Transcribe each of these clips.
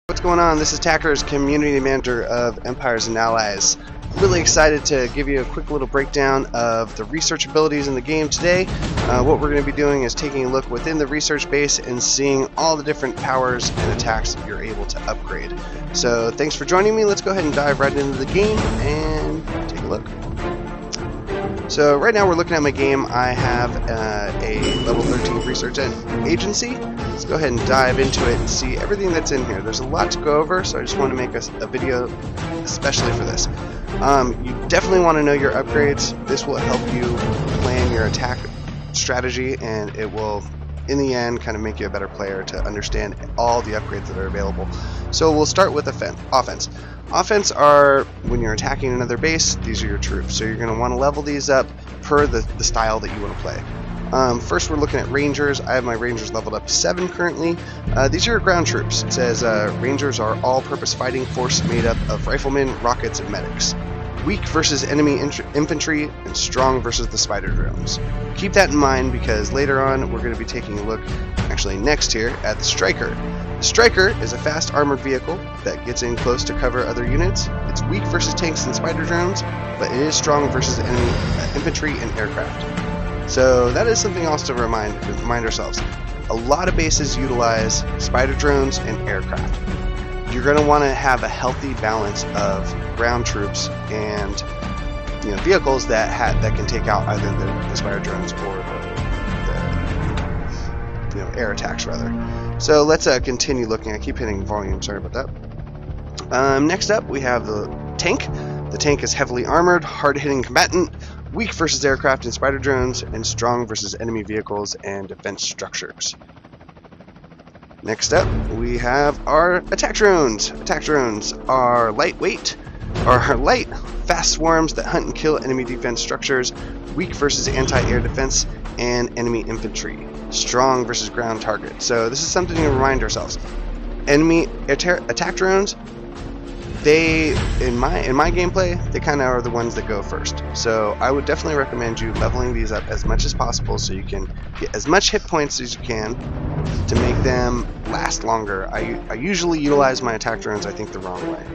What's going on? This is Tackers, Community Manager of Empires and Allies. Really excited to give you a quick little breakdown of the research abilities in the game today. What we're going to be doing is taking a look within the research base and seeing all the different powers and attacks that you're able to upgrade. So thanks for joining me. Let's go ahead and dive right into the game and take a look. So right now we're looking at my game. I have a level 13 research agency. Let's go ahead and dive into it and see everything that's in here. There's a lot to go over, so I just want to make a video especially for this. You definitely want to know your upgrades. This will help you plan your attack strategy, and it will, in the end, kind of make you a better player to understand all the upgrades that are available. So we'll start with offense. Offense are when you're attacking another base, these are your troops. So you're going to want to level these up per the style that you want to play. First we're looking at Rangers. I have my Rangers leveled up to 7 currently. These are your ground troops. It says Rangers are all-purpose fighting force made up of riflemen, rockets, and medics. Weak versus enemy infantry, and strong versus the spider drones. Keep that in mind because later on we're going to be taking a look, actually next here, at the Striker. The Striker is a fast armored vehicle that gets in close to cover other units. It's weak versus tanks and spider drones, but it is strong versus enemy infantry and aircraft. So that is something else to remind ourselves. A lot of bases utilize spider drones and aircraft. You're going to want to have a healthy balance of ground troops and vehicles that can take out either the spider drones or the air attacks rather. So let's continue looking. I keep hitting volume. Sorry about that. Next up, we have the tank. The tank is heavily armored, hard-hitting combatant, weak versus aircraft and spider drones, and strong versus enemy vehicles and defense structures. Next up, we have our attack drones. Attack drones are light, fast swarms that hunt and kill enemy defense structures, weak versus anti-air defense and enemy infantry, strong versus ground target. So this is something to remind ourselves. Enemy attack drones, they, in my gameplay, they kind of are the ones that go first. So I would definitely recommend you leveling these up as much as possible so you can get as much hit points as you can to make them last longer. I usually utilize my attack drones, I think, the wrong way.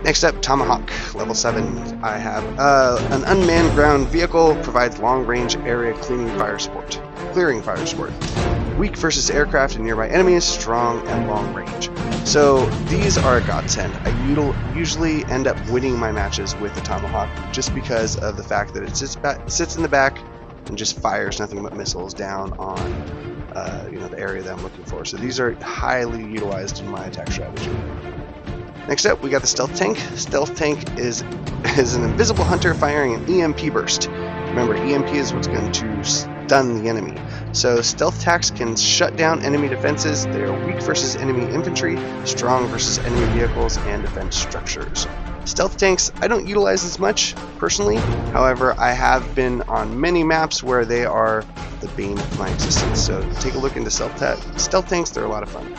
Next up, Tomahawk, level 7. I have an unmanned ground vehicle, provides long-range area clearing fire support. Weak versus aircraft and nearby enemies, strong and long range. So these are a godsend. I usually end up winning my matches with the Tomahawk just because of the fact that it sits in the back and just fires nothing but missiles down on the area that I'm looking for. So these are highly utilized in my attack strategy. Next up, we got the Stealth Tank. Stealth Tank is an invisible hunter firing an EMP burst. Remember, EMP is what's going to stun the enemy. So stealth tanks can shut down enemy defenses. They are weak versus enemy infantry, strong versus enemy vehicles and defense structures. Stealth tanks I don't utilize as much personally. However, I have been on many maps where they are the bane of my existence. So take a look into stealth tanks. They're a lot of fun.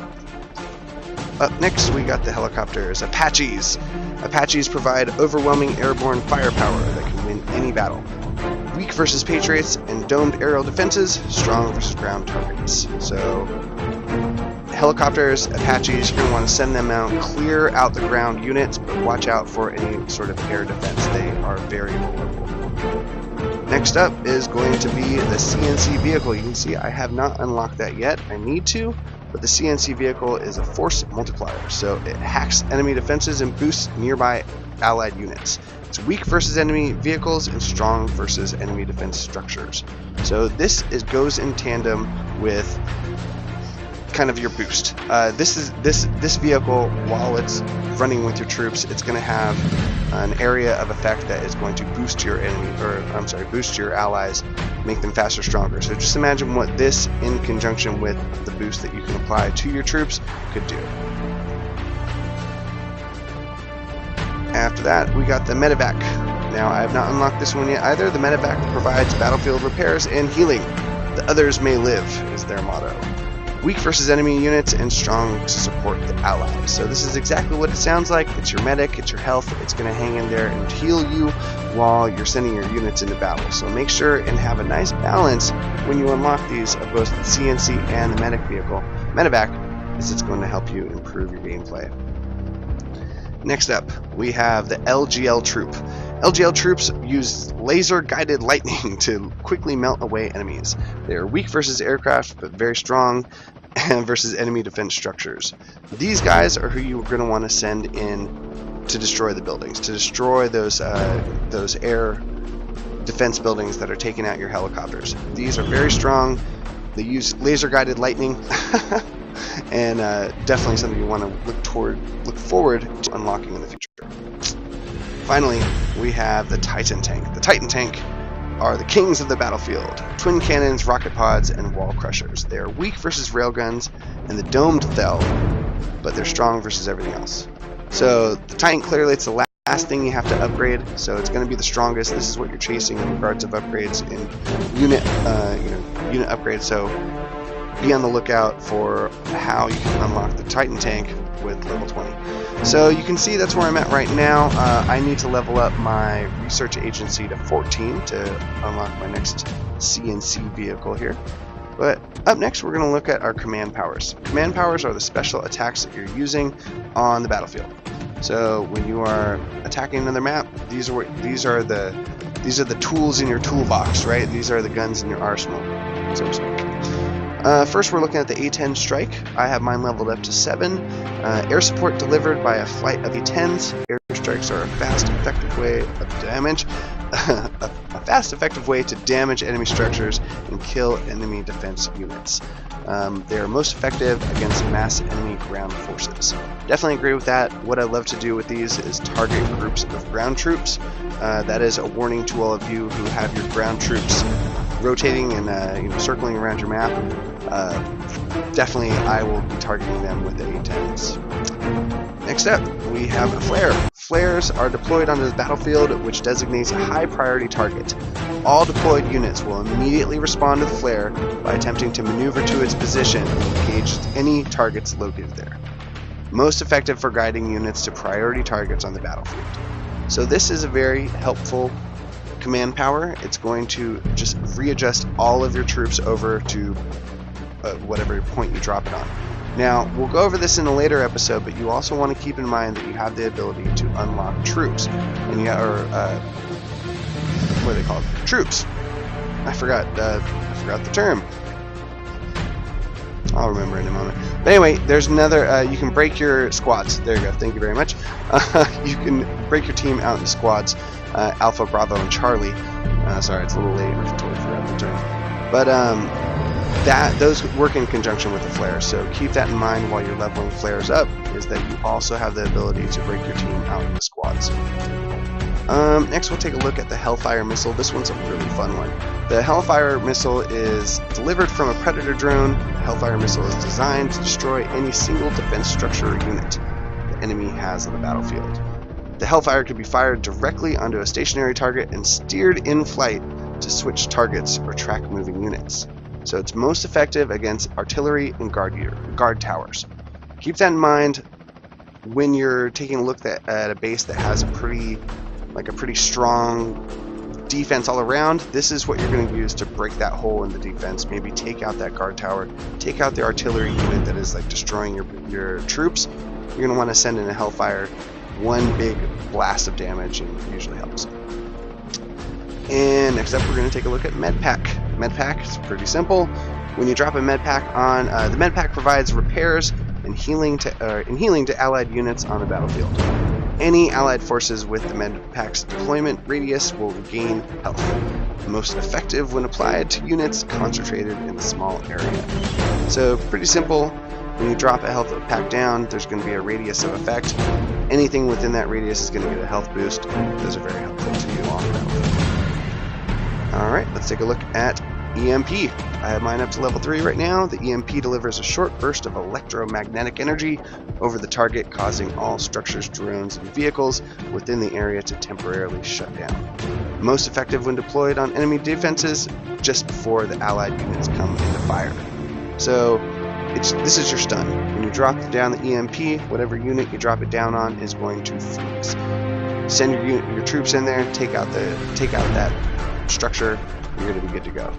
Up next, we got the helicopters, Apaches. Apaches provide overwhelming airborne firepower that can win any battle. Weak versus Patriots and domed aerial defenses, strong versus ground targets. So, helicopters, Apaches, you're going to want to send them out, clear out the ground units, but watch out for any sort of air defense. They are very vulnerable. Next up is going to be the CNC vehicle. You can see I have not unlocked that yet. I need to. But the CNC vehicle is a force multiplier, so it hacks enemy defenses and boosts nearby allied units. It's weak versus enemy vehicles and strong versus enemy defense structures. So this goes in tandem with kind of your boost. This vehicle, while it's running with your troops, it's going to have an area of effect that is going to boost your boost your allies, make them faster, stronger. So just imagine what this, in conjunction with the boost that you can apply to your troops, could do. After that, we got the Medevac. Now, I have not unlocked this one yet either. The Medevac provides battlefield repairs and healing. The others may live is their motto. Weak versus enemy units and strong to support the allies. So this is exactly what it sounds like. It's your medic, it's your health. It's going to hang in there and heal you while you're sending your units into battle. So make sure and have a nice balance when you unlock these of both the CNC and the medic vehicle. Medevac as it's going to help you improve your gameplay. Next up, we have the LGL Troop. LGL troops use laser-guided lightning to quickly melt away enemies. They are weak versus aircraft, but very strong versus enemy defense structures. These guys are who you're going to want to send in to destroy the buildings, to destroy those air defense buildings that are taking out your helicopters. These are very strong. They use laser-guided lightning, and definitely something you want to look forward to unlocking in the future. Finally, we have the Titan tank. The Titan tank are the kings of the battlefield. Twin cannons, rocket pods, and wall crushers. They are weak versus railguns and the domed Thel, but they're strong versus everything else. So the Titan, clearly it's the last thing you have to upgrade, so it's going to be the strongest. This is what you're chasing in regards of upgrades in unit upgrades. So be on the lookout for how you can unlock the Titan tank with level 20. So you can see that's where I'm at right now. I need to level up my research agency to 14 to unlock my next CNC vehicle here. But up next, we're going to look at our command powers. Command powers are the special attacks that you're using on the battlefield. So when you are attacking another map, these are the tools in your toolbox, right? These are the guns in your arsenal, so to speak. First, we're looking at the A-10 Strike. I have mine leveled up to 7. Air support delivered by a flight of E-10s. Air strikes are a fast, effective way of damage. a fast, effective way to damage enemy structures and kill enemy defense units. They are most effective against mass enemy ground forces. Definitely agree with that. What I love to do with these is target groups of ground troops. That is a warning to all of you who have your ground troops rotating and circling around your map. Definitely I will be targeting them with the A-10s. Next up, we have a flare. Flares are deployed onto the battlefield, which designates a high priority target. All deployed units will immediately respond to the flare by attempting to maneuver to its position and engage any targets located there. Most effective for guiding units to priority targets on the battlefield. So this is a very helpful command power. It's going to just readjust all of your troops over to whatever point you drop it on. Now, we'll go over this in a later episode, but you also want to keep in mind that you have the ability to unlock troops. And what are they called? Troops. I forgot the term. I'll remember in a moment. But anyway, there's another, you can break your squads. There you go, thank you very much. You can break your team out into squads, Alpha, Bravo, and Charlie. Sorry, it's a little late, I totally forgot the term. But those work in conjunction with the flares, so keep that in mind while you're leveling flares up, is that you also have the ability to break your team out into squads. Next, we'll take a look at the Hellfire missile. This one's a really fun one. The Hellfire missile is delivered from a Predator drone. The Hellfire missile is designed to destroy any single defense structure or unit the enemy has on the battlefield. The Hellfire can be fired directly onto a stationary target and steered in flight to switch targets or track moving units. So it's most effective against artillery and guard towers. Keep that in mind when you're taking a look at a base that has a pretty strong defense all around. This is what you're going to use to break that hole in the defense. Maybe take out that guard tower, take out the artillery unit that is like destroying your troops. You're going to want to send in a Hellfire. One big blast of damage, and it usually helps. And next up, we're going to take a look at Medpack. Medpack is pretty simple. When you drop a Medpack on, the Medpack provides repairs and healing to allied units on the battlefield. Any allied forces with the Medpack's deployment radius will regain health. Most effective when applied to units concentrated in a small area. So pretty simple. When you drop a health pack down, there's going to be a radius of effect. Anything within that radius is going to get a health boost. Those are very helpful to you on the battlefield. Alright, let's take a look at EMP. I have mine up to level 3 right now. The EMP delivers a short burst of electromagnetic energy over the target, causing all structures, drones, and vehicles within the area to temporarily shut down. Most effective when deployed on enemy defenses just before the allied units come into fire. So this is your stun. When you drop down the EMP, whatever unit you drop it down on is going to freeze. Send your troops in there, take out that structure, you're going to be good to go.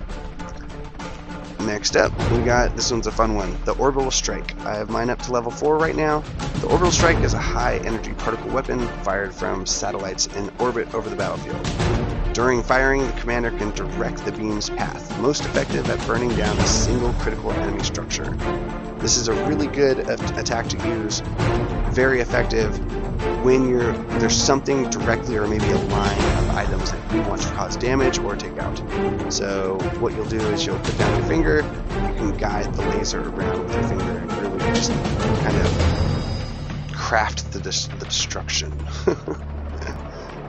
Next up, we got, this one's a fun one, the Orbital Strike. I have mine up to level 4 right now. The Orbital Strike is a high-energy particle weapon fired from satellites in orbit over the battlefield. During firing, the commander can direct the beam's path, most effective at burning down a single critical enemy structure. This is a really good attack to use, very effective when there's something directly or maybe a line of items that you want to cause damage or take out. So what you'll do is you'll put down your finger, you can guide the laser around with your finger and really just kind of craft the destruction.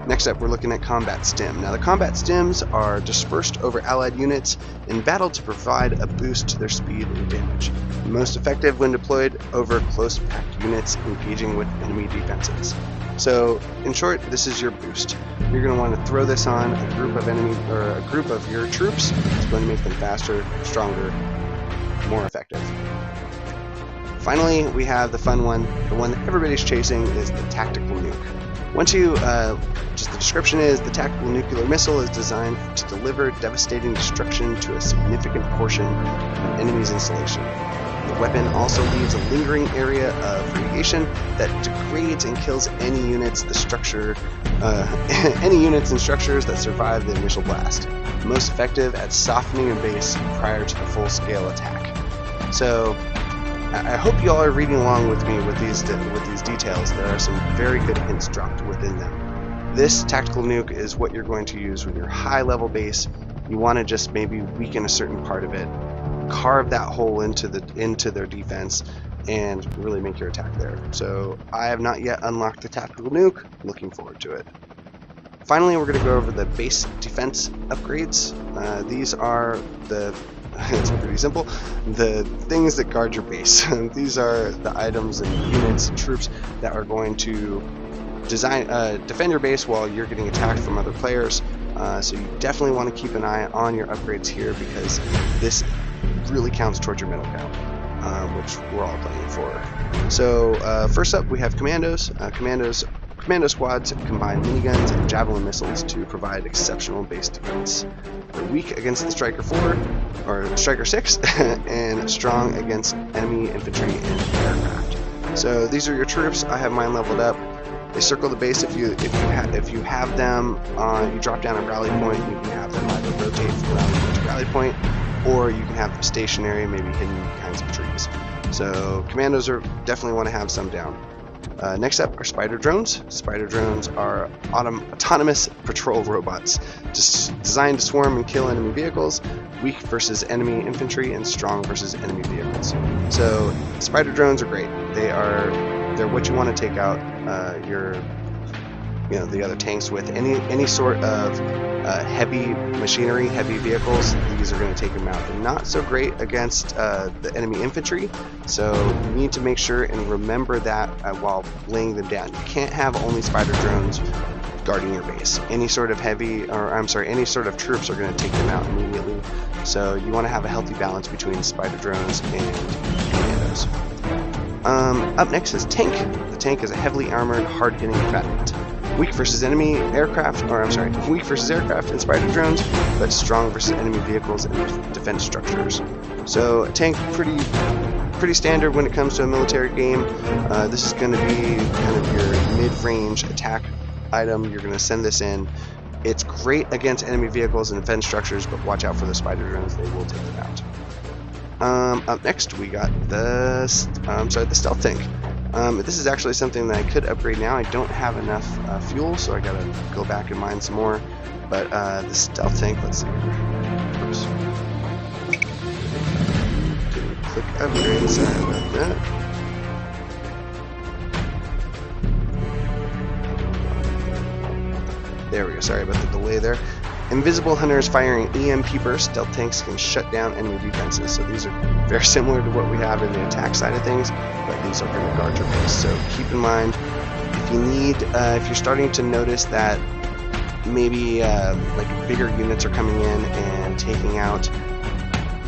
Next up, we're looking at Combat Stim. Now, the Combat Stims are dispersed over allied units in battle to provide a boost to their speed and damage. Most effective when deployed over close packed units engaging with enemy defenses. So, in short, this is your boost. You're going to want to throw this on a group of a group of your troops. It's going to make them faster, stronger, more effective. Finally, we have the fun one. The one that everybody's chasing is the Tactical Nuke. Once you, just the description is, the tactical nuclear missile is designed to deliver devastating destruction to a significant portion of an enemy's installation. The weapon also leaves a lingering area of radiation that degrades and kills any units and structures that survive the initial blast. Most effective at softening a base prior to the full-scale attack. So, I hope you all are reading along with me with these details. There are some very good hints dropped within them. This tactical nuke is what you're going to use when you're high-level base. You want to just maybe weaken a certain part of it, carve that hole into their defense, and really make your attack there. So I have not yet unlocked the tactical nuke. Looking forward to it. Finally, we're going to go over the base defense upgrades. These are it's pretty simple. The things that guard your base. These are the items and units and troops that are going to defend your base while you're getting attacked from other players. So you definitely want to keep an eye on your upgrades here because this really counts towards your medal count, which we're all playing for. So first up, we have commandos. Commando squads combine miniguns and javelin missiles to provide exceptional base defense. They're weak against the Striker 4 or Striker 6 and strong against enemy infantry and aircraft. So these are your troops. I have mine leveled up. They circle the base. If you have them, you drop down a rally point. You can have them either rotate from rally point to rally point, or you can have them stationary, maybe hidden behind some trees. So commandos definitely want to have some down. Next up are spider drones. Spider drones are autonomous patrol robots designed to swarm and kill enemy vehicles, weak versus enemy infantry, and strong versus enemy vehicles. So spider drones are great. They're what you want to take out the other tanks with. Any sort of heavy machinery, heavy vehicles, these are going to take them out. They're not so great against the enemy infantry, so you need to make sure and remember that while laying them down. You can't have only spider drones guarding your base. Any sort of any sort of troops are going to take them out immediately. So you want to have a healthy balance between spider drones and commandos. Up next is tank. The tank is a heavily armored, hard-hitting combatant. Weak versus enemy aircraft, weak versus aircraft and spider drones, but strong versus enemy vehicles and defense structures. So a tank, pretty standard when it comes to a military game. This is going to be kind of your mid-range attack item. You're going to send this in. It's great against enemy vehicles and defense structures, but watch out for the spider drones. They will take them out. Up next, we got the stealth tank. This is actually something that I could upgrade now. I don't have enough fuel, so I gotta go back and mine some more. But the stealth tank, let's see here. Oops. Didn't click upgrade, sorry about that. There we go, sorry about the delay there. Invisible hunters firing EMP bursts. Stealth tanks can shut down enemy defenses. So these are very similar to what we have in the attack side of things, but these are going to guard your base. So keep in mind, if you're starting to notice that maybe like bigger units are coming in and taking out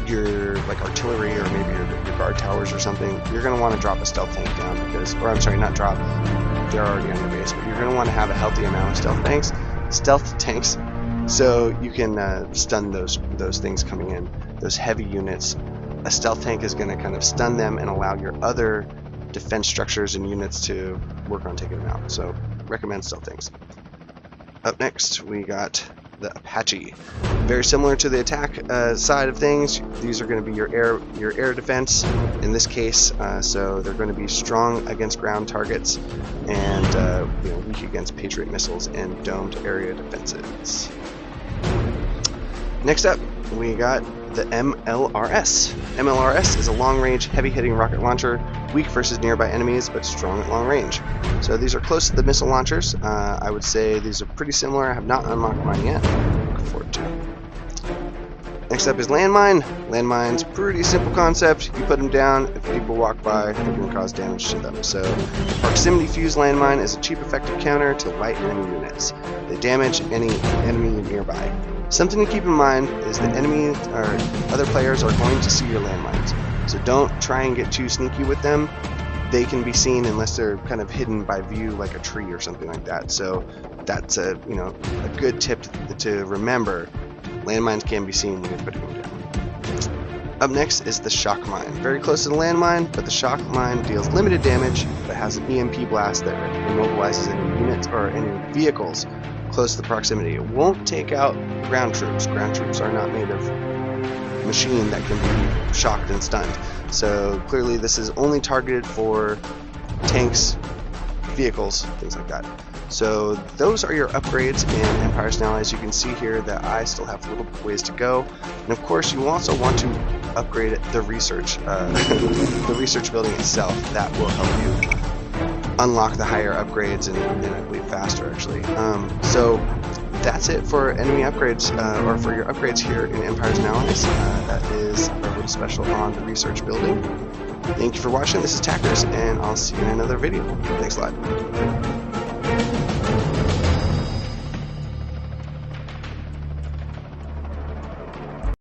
your artillery or maybe your guard towers or something, you're going to want to drop a stealth tank down not drop. They're already on your base, but you're going to want to have a healthy amount of stealth tanks, so you can stun those things coming in. those heavy units, a stealth tank is going to kind of stun them and allow your other defense structures and units to work on taking them out. So recommend stealth tanks. Up next, we got the Apache. Very similar to the attack side of things. These are going to be your air defense in this case. So they're going to be strong against ground targets and weak against Patriot missiles and domed area defenses. Next up, we got the MLRS. MLRS is a long-range, heavy-hitting rocket launcher, weak versus nearby enemies, but strong at long range. So these are close to the missile launchers. I would say these are pretty similar. I have not unlocked mine yet. Looking forward to it. Next up is landmine. Landmine's pretty simple concept. You put them down. If people walk by, they're going to cause damage to them. So proximity fuse landmine is a cheap, effective counter to light enemy units. They damage any enemy nearby. Something to keep in mind is that enemies or other players are going to see your landmines, so don't try and get too sneaky with them. They can be seen unless they're kind of hidden by view, like a tree or something like that. So that's a good tip to remember. Landmines can be seen when you're putting them down. Up next is the shock mine. Very close to the landmine, but the shock mine deals limited damage, but has an EMP blast that immobilizes any units or any vehicles close to the proximity. It won't take out ground troops. Ground troops are not made of machine that can be shocked and stunned. So clearly this is only targeted for tanks, vehicles, things like that. So those are your upgrades in Empires & Allies. You can see here that I still have a little ways to go. And of course you also want to upgrade the research building itself. That will help you unlock the higher upgrades and I believe faster actually. So that's it for enemy upgrades or for your upgrades here in Empires & Allies. That is a little special on the research building. Thank you for watching. This is Tackers, and I'll see you in another video. Thanks a lot.